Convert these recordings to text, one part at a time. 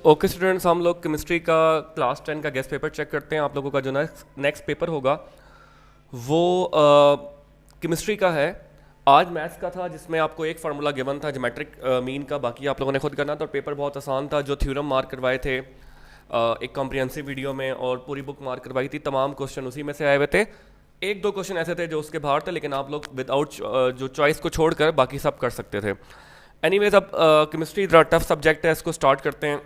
Okay students, हम लोग chemistry का क्लास 10 का गेस्ट पेपर चेक करते हैं। आप लोगों का जो नेक्स्ट पेपर होगा वो केमिस्ट्री का है। आज मैथ्स का था जिसमें आपको एक फार्मूला गिवन था ज्योमेट्रिक मीन का, बाकी आप लोगों ने खुद करना था। और पेपर बहुत आसान था। जो थ्योरम मार्क करवाए थे एक कॉम्प्रिहेंसिव वीडियो में और पूरी बुक मार्क करवाई थी, तमाम क्वेश्चन उसी में से आए हुए थे। एक दो क्वेश्चन ऐसे थे जो उसके बाहर थे, लेकिन आप लोग विदाउट जो चॉइस को छोड़कर बाकी सब कर सकते थे। एनीवेज, अब केमिस्ट्री थोड़ा टफ सब्जेक्ट है, इसको स्टार्ट करते हैं।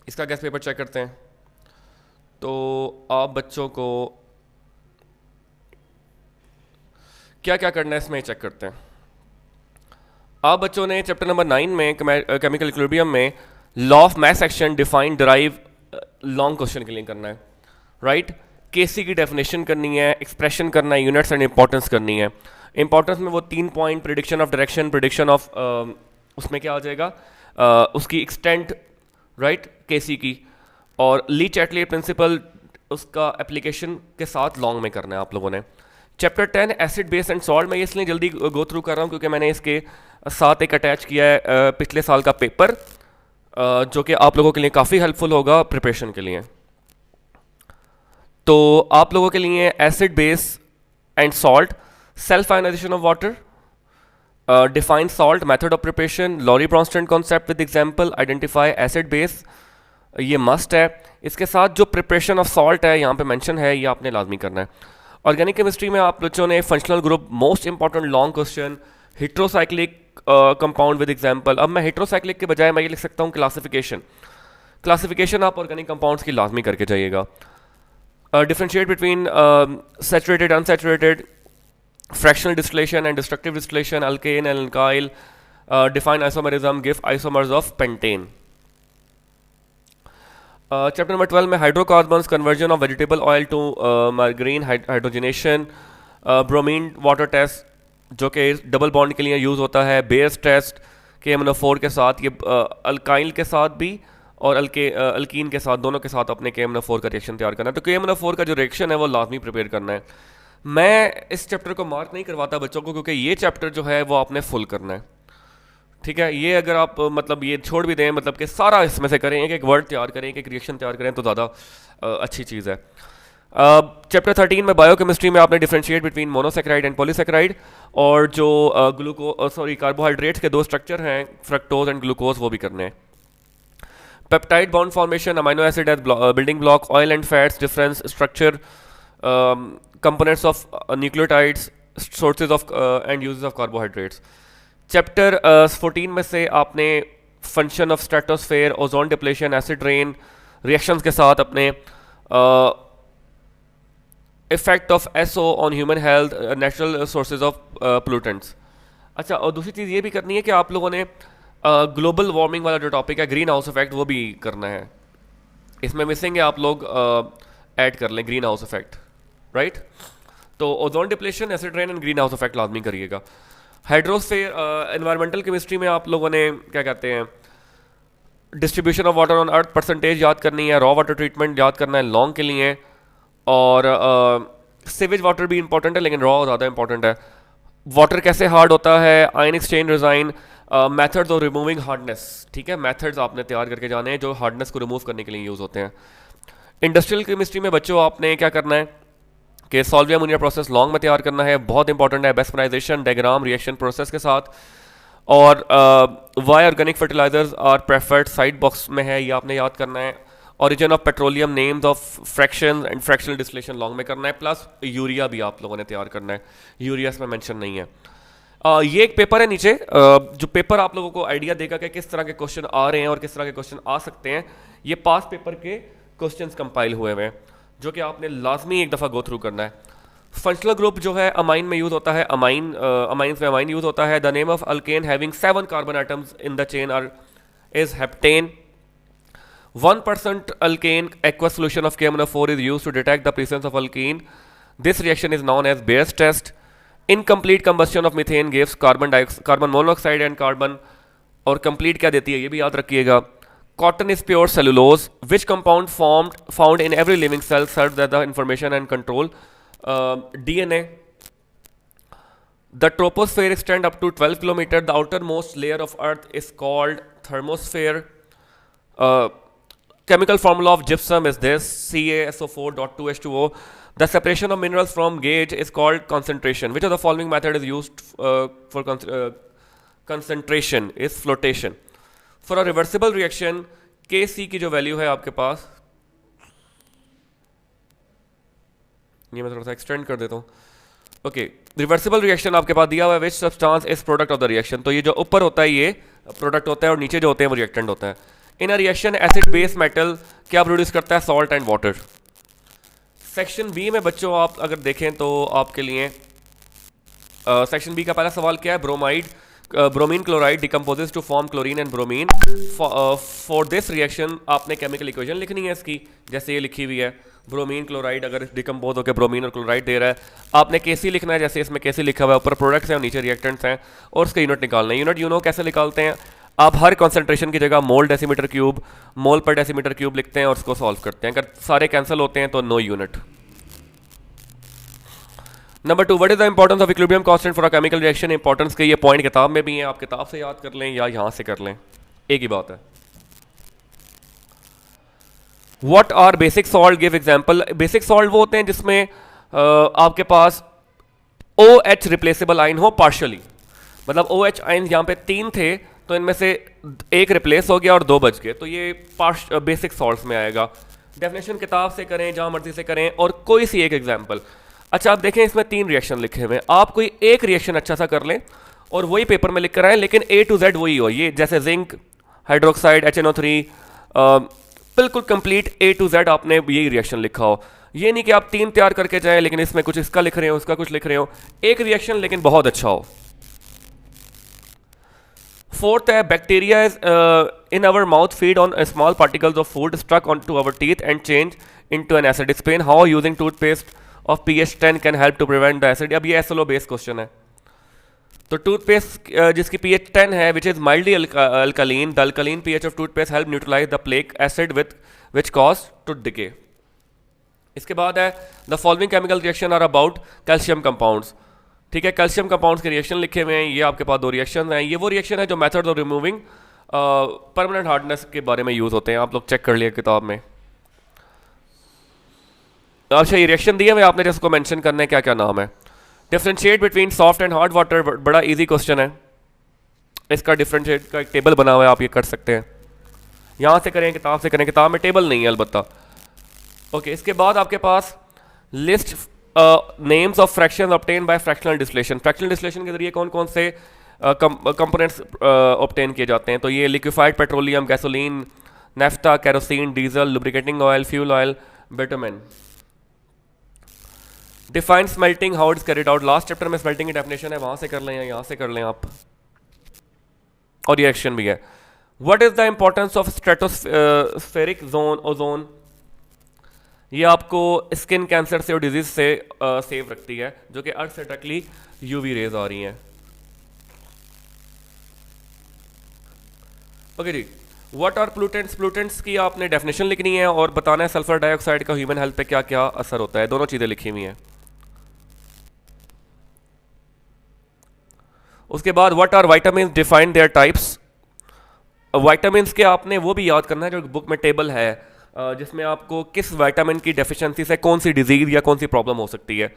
इसका गेस्ट पेपर चेक करते हैं। तो आप बच्चों को क्या क्या करना है इसमें चेक करते हैं। आप बच्चों ने चैप्टर नंबर 9 में केमिकल इक्विलिब्रियम में law of mass action define derive long question के लिए करना है, राइट। केसी की डेफिनेशन करनी है, एक्सप्रेशन करना है, यूनिट्स एंड इंपॉर्टेंस करनी है। इंपॉर्टेंस में वो 3 point, prediction of direction, prediction of उसमें क्या आ जाएगा, उसकी एक्सटेंट, राइट, केसी की, और ली चैटली प्रिंसिपल उसका एप्लीकेशन के साथ लॉन्ग में करना है आप लोगों ने। Chapter 10 acid base and salt, मैं इसलिए जल्दी गो थ्रू कर रहा हूँ क्योंकि मैंने इसके साथ एक अटैच किया है पिछले साल का पेपर, जो कि आप लोगों के लिए काफ़ी हेल्पफुल होगा प्रिपरेशन के लिए। तो आप लोगों के लिए acid base and salt, self ionization of water, define salt, method of preparation, Lowry Bronsted concept with example, identify acid base, ये मस्ट है। इसके साथ जो प्रिपरेशन ऑफ सॉल्ट है यहाँ पे मेंशन है, ये आपने लाजमी करना है। ऑर्गेनिक केमिस्ट्री में आप बच्चों ने functional group, most important long question, heterocyclic compound with example. अब मैं हेट्रोसाइक्लिक के बजाय मैं ये लिख सकता हूँ क्लासिफिकेशन। क्लासिफिकेशन आप ऑर्गेनिक कंपाउंड्स की लाजमी करके जाइएगा। Differentiate between saturated, unsaturated, fractional distillation and destructive distillation, alkane and alkyl, define isomerism, give isomers of pentane. Chapter number 12 में hydrocarbons, conversion of vegetable oil to margarine, hydrogenation, bromine water test जो कि double bond के लिए use होता है, bears test KMnO4 के साथ, ये अल्काइल के साथ भी और अल्कीन के साथ, दोनों के साथ अपने KMnO4 का रिएक्शन तैयार करना है। तो KMnO4 का जो रिएक्शन है वो लाजमी प्रिपेयर करना है। मैं इस चैप्टर को मार्क नहीं करवाता बच्चों को क्योंकि ये चैप्टर जो है वो आपने फुल करना है, ठीक है। ये अगर आप मतलब ये छोड़ भी दें, मतलब कि सारा इसमें से करें, एक एक वर्ड तैयार करें, एक एक रिएक्शन तैयार करें, तो ज़्यादा अच्छी चीज़ है। चैप्टर 13 में बायोकेमिस्ट्री में आपने differentiate between monosaccharide and polysaccharide, और जो कार्बोहाइड्रेट्स के दो स्ट्रक्चर हैं, फ्रक्टोज एंड ग्लूकोज, वो भी करने हैं। Peptide bond formation, amino acid as building block, oil and fats difference structure, components of nucleotides, sources of and uses of carbohydrates. Chapter 14 में से आपने function of stratosphere, ozone depletion, acid rain reactions के साथ अपने effect of SO on human health, natural sources of pollutants. अच्छा, और दूसरी चीज़ ये भी करनी है कि आप लोगों ने ग्लोबल वार्मिंग वाला जो टॉपिक है, ग्रीन हाउस इफेक्ट, वो भी करना है। इसमें मिसिंग है, आप लोग ऐड कर लें ग्रीन हाउस इफेक्ट, राइट। तो ozone depletion, acid rain and green house effect लाजमी करिएगा। हाइड्रोस्फीयर, एनवायरमेंटल केमिस्ट्री में आप लोगों ने क्या कहते हैं, distribution of water on earth percentage याद करनी है, रॉ वाटर ट्रीटमेंट याद करना है लॉन्ग के लिए, और सीवेज वाटर भी इंपॉर्टेंट है लेकिन रॉ ज़्यादा इंपॉर्टेंट है। वाटर कैसे हार्ड होता है, ion exchange design, methods of removing hardness, ठीक है। मेथड्स आपने तैयार करके जाने हैं जो हार्डनेस को रिमूव करने के लिए यूज़ होते हैं। इंडस्ट्रियल केमिस्ट्री में बच्चों आपने क्या करना है कि सॉल्व अमोनिया प्रोसेस लॉन्ग में तैयार करना है, बहुत इंपॉर्टेंट है। बेस्पराइजेशन डायग्राम रिएक्शन प्रोसेस के साथ, और why organic fertilisers are preferred side box में है, ये आपने याद करना है। Origin of petroleum, names of fraction and fractional distillation long में करना है, प्लस यूरिया भी आप लोगों ने तैयार करना है। यूरिया इसमें मेंशन नहीं है। ये एक पेपर है नीचे, जो पेपर आप लोगों को आइडिया देगा कि किस तरह के क्वेश्चन आ रहे हैं और किस तरह के क्वेश्चन आ सकते हैं। ये पास पेपर के क्वेश्चंस कंपाइल हुए हुए हैं जो कि आपने लाजमी एक दफ़ा गो थ्रू करना है। फंक्शनल ग्रुप जो है अमाइन में यूज़ होता है, अमाइंस में अमाइन यूज़ होता है। The name of alkane having 7 carbon atoms in the chain are is heptane. 1% alkane aqueous solution of KMnO4 is used to detect the presence of alkene. This reaction is known as Bayes test. Incomplete combustion of methane gives carbon monoxide and carbon, और complete क्या देती है ये भी याद रखिएगा। Cotton is pure cellulose. Which compound found in every living cell serves as the information and control? DNA. The troposphere extends up to 12 kilometers. The outermost layer of Earth is called thermosphere. chemical formula of gypsum is this: CaSO4.2H2O. The separation of minerals from gauge is called concentration. Which of the following method is used for concentration? Is flotation. For a reversible reaction, Kc की जो value है आपके पास, ये मैं थोड़ा सा extend कर देता हूँ. ओके, रिवर्सिबल रिएक्शन आपके पास दिया हुआ है, which substance is product of the reaction. तो ये जो ऊपर होता है ये प्रोडक्ट होता है और नीचे जो होते हैं वो रिएक्टेंट होता है. In a reaction acid base metal क्या प्रोड्यूस करता है? Salt and water. Section B में बच्चों आप अगर देखें तो आपके लिए सेक्शन बी का पहला सवाल क्या है? Bromide, bromine chloride decomposes to form chlorine and bromine. For this reaction आपने केमिकल इक्वेशन लिखनी है इसकी, जैसे ये लिखी हुई है. ब्रोमीन क्लोराइड अगर डिकम्पोज होकर ब्रोमीन और क्लोराइड दे रहा है, आपने केसी लिखना है, जैसे इसमें केसी लिखा हुआ है, ऊपर प्रोडक्ट्स हैं और नीचे रिएक्टेंट्स हैं, और उसका यूनिट निकालना है. यूनिट यू नो कैसे निकालते हैं? आप हर कॉन्सेंट्रेशन की जगह मोल डेसीमीटर क्यूब, मोल पर डेसीमीटर क्यूब लिखते हैं और उसको सॉल्व करते हैं. अगर सारे कैंसिल होते हैं तो no unit. Number 2, what is the importance of equilibrium constant for a chemical reaction. Importance के ये पॉइंट किताब में भी हैं, आप किताब से याद कर लें या यहाँ से कर लें, एक ही बात है. What are basic salt? Give example. Basic salt वो होते हैं जिसमें आपके पास OH रिप्लेसेबल आइन हो पार्शली. मतलब OH आइन यहाँ पे 3 थे तो इनमें से एक रिप्लेस हो गया और 2 बच गए, तो ये बेसिक सॉल्ट्स में आएगा. डेफिनेशन किताब से करें, जहाँ मर्जी से करें, और कोई सी एक एग्जाम्पल. अच्छा, आप देखें इसमें 3 रिएक्शन लिखे हुए हैं, आप कोई एक रिएक्शन अच्छा सा कर लें और वही पेपर में लिख कर आए, लेकिन A to Z वही हो. ये जैसे जिंक हाइड्रोक्साइड HNO3, बिल्कुल कंप्लीट A to Z आपने यही रिएक्शन लिखा हो. ये नहीं कि आप 3 तैयार करके जाएं लेकिन इसमें कुछ इसका लिख रहे हो, उसका कुछ लिख रहे हो. एक रिएक्शन लेकिन बहुत अच्छा हो. 4th है, bacteria is in our mouth feed on small particles of food struck on to our teeth and change into an acid. Explain how using toothpaste of pH 10 can help to prevent the acid. अब ये SLO based question है. तो toothpaste जिसकी pH 10 है, which is mildly alkaline, the alkaline pH of toothpaste help neutralise the plaque acid with which cause tooth decay. इसके बाद है, the following chemical reaction are about calcium compounds. ठीक है, calcium compounds के reaction लिखे हुए हैं. ये आपके पास 2 रिएक्शन हैं. ये वो रिएक्शन है जो method of removing permanent hardness के बारे में यूज होते हैं. आप लोग चेक कर लिए किताब में. अच्छा, ये रिएक्शन दिए हुए आपने जिसको मेंशन करना है, क्या क्या नाम है. Differentiate between soft and hard water, बड़ा इजी क्वेश्चन है. इसका डिफ्रेंशिएट का एक टेबल बना हुआ है, आप ये कर सकते हैं. यहाँ से करें, किताब से करें, किताब में टेबल नहीं है अलबत्ता. ओके, इसके बाद आपके पास list names of fractions obtain by fractional distillation. Fractional distillation के जरिए कौन कौन से कंपोनेंट्स ऑब्टेन किए जाते हैं. तो ये liquefied petroleum, gasoline, naphtha, kerosene, diesel, lubricating oil, fuel oil, bitumen. Define smelting, how it's carried out. Last chapter में स्मेल्टिंग की डेफिनेशन है, वहां से कर लें या यहाँ से कर लें आप, और ये एक्शन भी है. What is the importance of stratospheric zone ozone. ये आपको स्किन कैंसर से और डिजीज से सेव रखती है, जो कि अर्थ से डायरेक्टली यूवी रेज आ रही हैं. ओके जी, व्हाट आर प्लूटेंट्स. प्लूटेंट्स की आपने डेफिनेशन लिखनी है और बताना है सल्फर डाइऑक्साइड का ह्यूमन हेल्थ पे क्या क्या असर होता है. दोनों चीजें लिखी हुई हैं. उसके बाद what are vitamin, define their types. Vitamin के आपने वो भी याद करना है जो बुक में टेबल है, जिसमें आपको किस विटामिन की डेफिशिएंसी से कौन सी डिजीज या कौन सी प्रॉब्लम हो सकती है.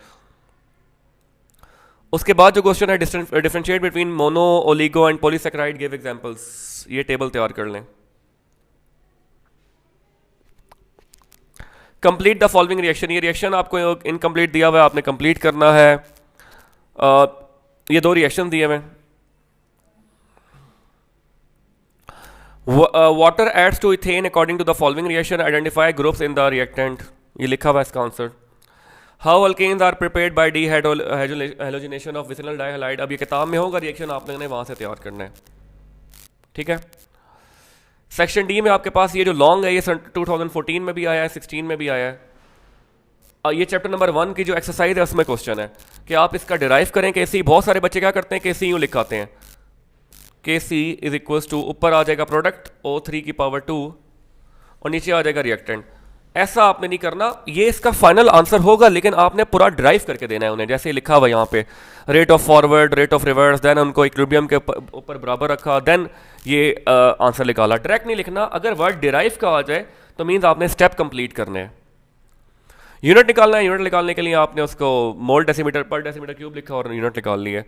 उसके बाद जो क्वेश्चन है, differentiate between mono, oligo and polysaccharide, give examples. ये टेबल तैयार कर लें. Complete the following reaction. ये रिएक्शन आपको इनकम्प्लीट दिया हुआ है, आपने कंप्लीट करना है. ये 2 रिएक्शन दिए हुए. Water adds to ethene according to the following reaction. Identify groups in the reactant. ये लिखा हुआ है इसका answer. How alkenes are prepared by dehydrogenation of vicinal dihalide. अब ये किताब में होगा रिएक्शन, आपने वहां से तैयार करना है. ठीक है. सेक्शन डी में आपके पास ये जो लॉन्ग है, ये 2014 में भी आया है, 16 में भी आया है. ये चैप्टर नंबर 1 की जो एक्सरसाइज है उसमें क्वेश्चन है कि आप इसका डिराइव करें. केसी, बहुत सारे बच्चे क्या करते हैं, केसी यूँ लिखाते हैं. केसी इज इक्वल्स टू, ऊपर आ जाएगा प्रोडक्ट O3 की पावर 2 और नीचे आ जाएगा रिएक्टेंट. ऐसा आपने नहीं करना. ये इसका फाइनल आंसर होगा, लेकिन आपने पूरा ड्राइव करके देना है उन्हें. जैसे लिखा हुआ यहाँ पे, rate of forward, rate of reverse, then उनको इक्विलिब्रियम के ऊपर बराबर रखा, देन ये आंसर निकाला. डायरेक्ट नहीं लिखना. अगर वर्ड डिराइव का आ जाए तो मीन्स आपने स्टेप कंप्लीट करने हैं। यूनिट निकालना है, यूनिट निकालने के लिए आपने उसको मोल डेसीमीटर पर डेसीमीटर क्यूब लिखा और यूनिट निकाल ली है।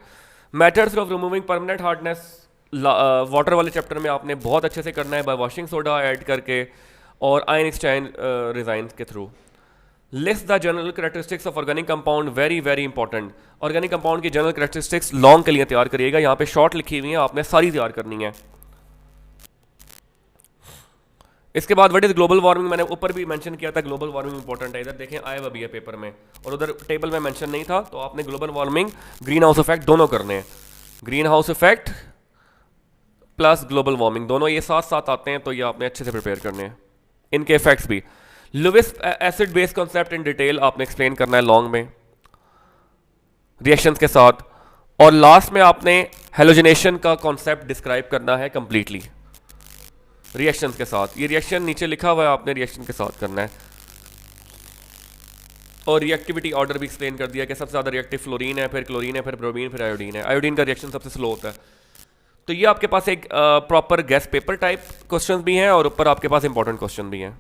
Methods of removing permanent hardness water वाले चैप्टर में आपने बहुत अच्छे से करना है बाय वॉशिंग सोडा ऐड करके और आयन एक्सचेंज रिजाइन के through. List the general characteristics of organic compound, very very important. Organic compound की जनरल कैरेक्टरिस्टिक्स लॉन्ग के लिए तैयार करिएगा, यहाँ पे शॉर्ट लिखी हुई है, आपने सारी तैयार करनी है। इसके बाद व्हाट इज ग्लोबल वार्मिंग, मैंने ऊपर भी मेंशन किया था ग्लोबल वार्मिंग इंपॉर्टेंट है, इधर देखें आया हुआ भी है पेपर में और उधर टेबल में मेंशन नहीं था। तो आपने global warming green house effect दोनों करने हैं, green house effect plus global warming दोनों ये साथ साथ आते हैं, तो ये आपने अच्छे से प्रिपेयर करने हैं। इनके इफेक्ट्स भी, Lewis acid base concept in detail आपने एक्सप्लेन करना है लॉन्ग में रिएक्शंस के साथ, और लास्ट में आपने हेलोजिनेशन का कॉन्सेप्ट डिस्क्राइब करना है कंप्लीटली रिएक्शंस के साथ। ये रिएक्शन नीचे लिखा हुआ है, आपने रिएक्शन के साथ करना है। और रिएक्टिविटी ऑर्डर भी एक्सप्लेन कर दिया कि सबसे ज़्यादा रिएक्टिव फ्लोरीन है, फिर क्लोरीन है, फिर ब्रोमीन, फिर आयोडीन है। आयोडीन का रिएक्शन सबसे स्लो होता है। तो ये आपके पास एक proper guest paper type question भी हैं और ऊपर आपके पास इंपॉर्टेंट क्वेश्चन भी हैं।